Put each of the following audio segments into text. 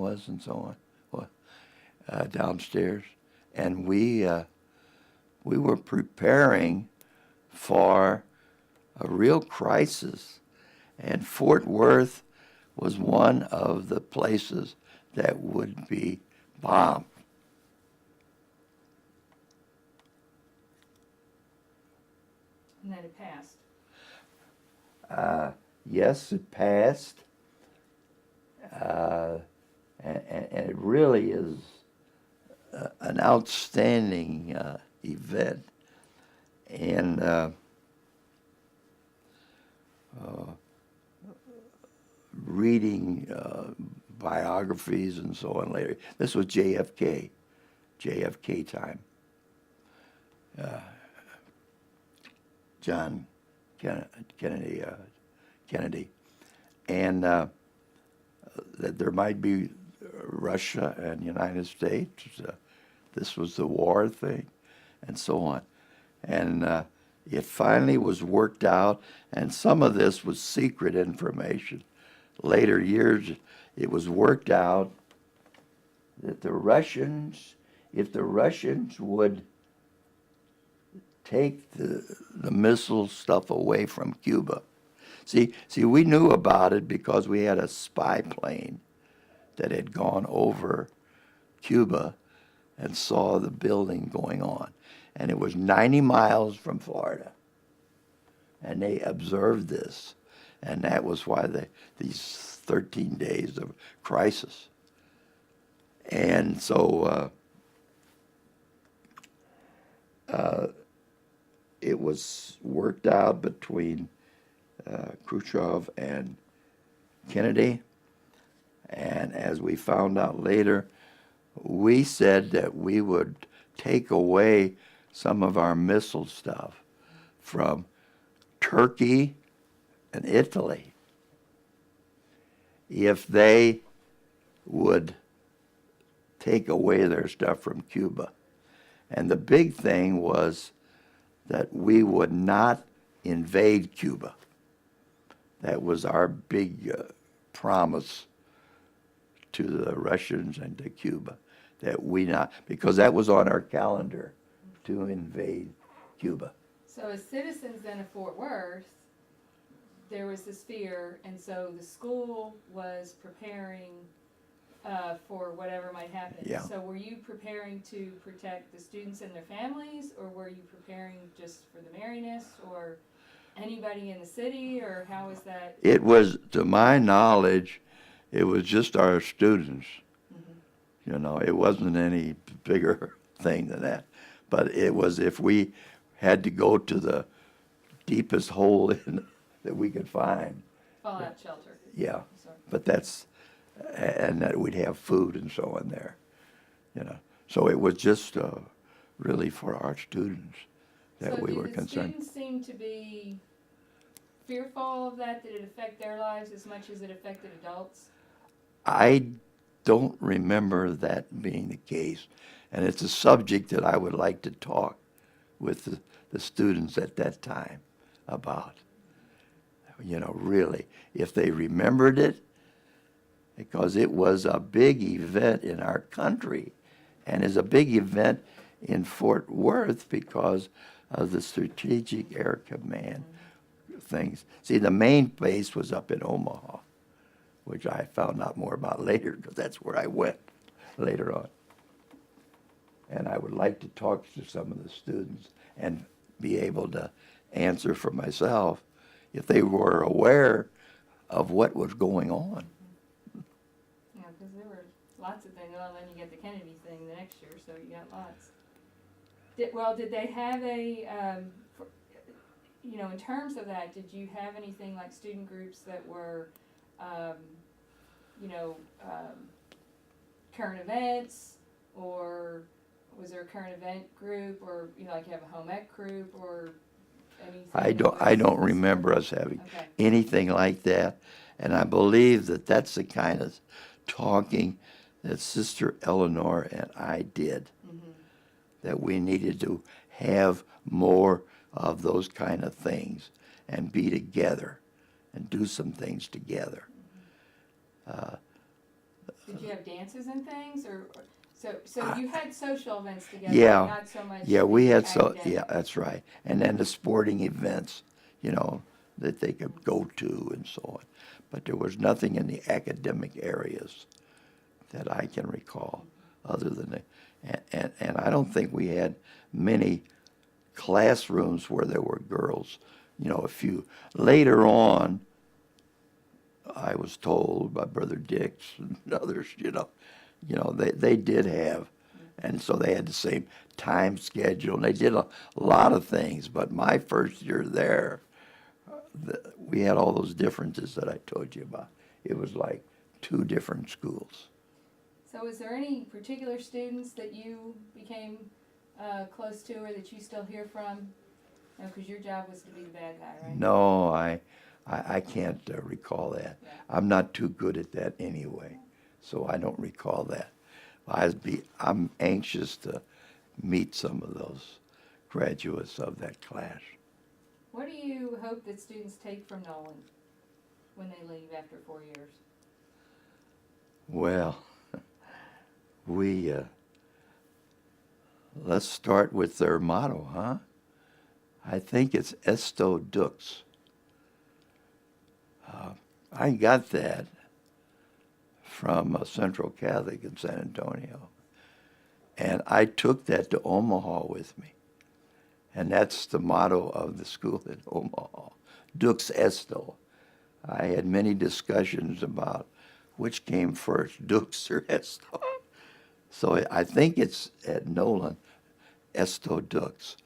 was and so on, downstairs. And we were preparing for a real crisis. And Fort Worth was one of the places that would be bombed. And then it passed. Yes, it passed. And it really is an outstanding event. And reading biographies and so on later. This was JFK time. John Kennedy, and that there might be Russia and the United States. This was the war thing, and so on. And it finally was worked out, and some of this was secret information. Later years, it was worked out that the Russians, if the Russians would take the missile stuff away from Cuba. See, we knew about it because we had a spy plane that had gone over Cuba and saw the building going on. And it was 90 miles from Florida. And they observed this. And that was why these 13 days of crisis. And so it was worked out between Khrushchev and Kennedy. And as we found out later, we said that we would take away some of our missile stuff from Turkey and Italy if they would take away their stuff from Cuba. And the big thing was that we would not invade Cuba. That was our big promise to the Russians and to Cuba, that we not, because that was on our calendar to invade Cuba. So as citizens then of Fort Worth, there was this fear, and so the school was preparing for whatever might happen. Yeah. So were you preparing to protect the students and their families, or were you preparing just for the merriness, or anybody in the city, or how was that? It was, to my knowledge, it was just our students. Mm-hmm. You know, it wasn't any bigger thing than that. But it was if we had to go to the deepest hole that we could find. Fallout shelter. Yeah, Sorry. but that's, and that we'd have food and so on there, you know. So it was just really for our students that we were concerned. So did the students seem to be fearful of that? Did it affect their lives as much as it affected adults? I don't remember that being the case, and it's a subject that I would like to talk with the students at that time about. You know, really, if they remembered it, because it was a big event in our country, and is a big event in Fort Worth because of the Strategic Air Command things. See, the main base was up in Omaha, which I found out more about later because that's where I went later on. And I would like to talk to some of the students and be able to answer for myself if they were aware of what was going on. Yeah, because there were lots of things. Well, then you get the Kennedy thing the next year, so you got lots. Did they have a, in terms of that, did you have anything like student groups that were, current events, or was there a current event group, or like you have a home ec group, or anything? I don't remember us having anything like that, and I believe that that's the kind of talking that Sister Eleanor and I did. Mm-hmm. That we needed to have more of those kind of things and be together and do some things together. Did you have dances and things, or so you had social events together, Yeah, not so much yeah, we had academic. yeah, that's right. And then the sporting events, you know, that they could go to and so on. But there was nothing in the academic areas that I can recall other than and I don't think we had many classrooms where there were girls. You know, a few. Later on, I was told by Brother Dix and others, they did have, and so they had the same time schedule, and they did a lot of things. But my first year there, we had all those differences that I told you about. It was like two different schools. So was there any particular students that you became close to, or that you still hear from? Because your job was to be the bad guy, right? No, I can't recall that. Yeah. I'm not too good at that anyway, so I don't recall that. I'm anxious to meet some of those graduates of that class. What do you hope that students take from Nolan when they leave after 4 years? Well, let's start with their motto, huh? I think it's Esto Dux. I got that from Central Catholic in San Antonio. And I took that to Omaha with me. And that's the motto of the school in Omaha, Dux Esto. I had many discussions about which came first, Dux or Esto. So I think it's at Nolan, Esto Dux.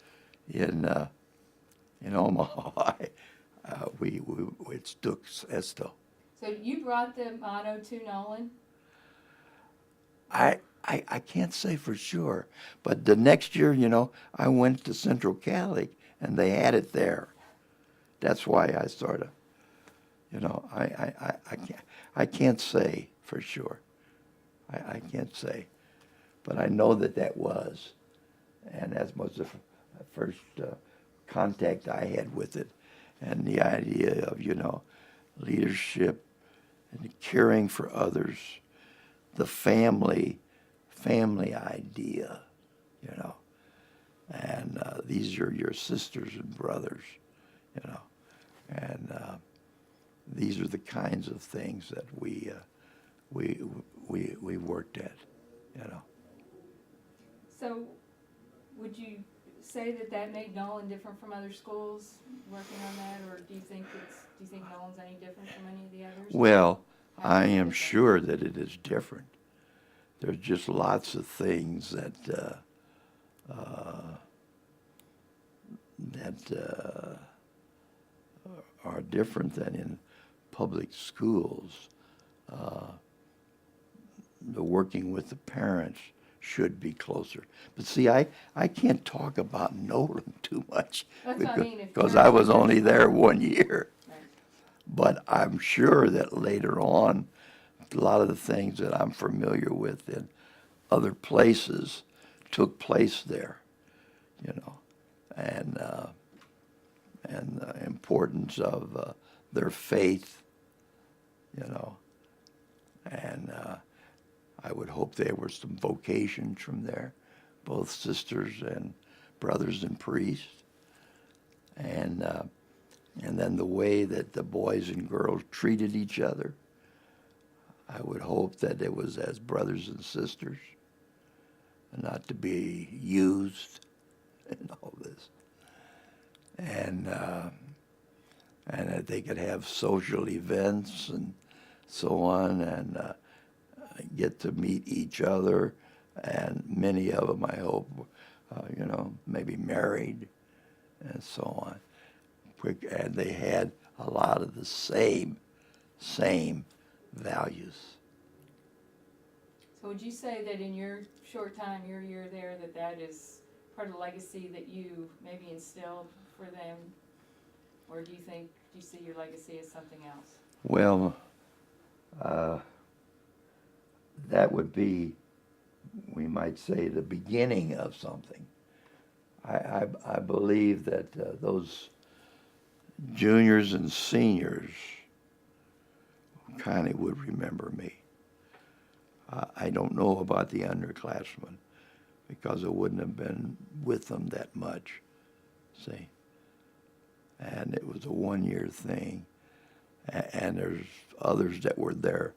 In Omaha, it's Dux Esto. So you brought the motto to Nolan? I can't say for sure, but the next year, I went to Central Catholic and they had it there. That's why I sort of, I can't say for sure. I can't say, but I know that was, and that was the first contact I had with it, and the idea of leadership and caring for others, the family idea, and these are your sisters and brothers, and these are the kinds of things that we worked at, So would you say that made Nolan different from other schools working on that, or do you think Nolan's any different from any of the others? Well, How I is it am different? sure that it is different. There's just lots of things that are different than in public schools. The working with the parents should be closer. But see, I can't talk about Nolan too much That's what I mean, if because you're- I was only there 1 year. Right. But I'm sure that later on, a lot of the things that I'm familiar with in other places took place there, and the importance of their faith, and I would hope there were some vocations from there, both sisters and brothers and priests, and then the way that the boys and girls treated each other. I would hope that it was as brothers and sisters, and not to be used in all this, and that they could have social events and so on, and get to meet each other, and many of them, I hope, maybe married, and so on. And they had a lot of the same values. So would you say that in your short time, your year there, that is part of the legacy that you maybe instilled for them? Or do you see your legacy as something else? Well, that would be, we might say, the beginning of something. I believe that those juniors and seniors kind of would remember me. I don't know about the underclassmen because I wouldn't have been with them that much, see. And it was a one-year thing. And there's others that were there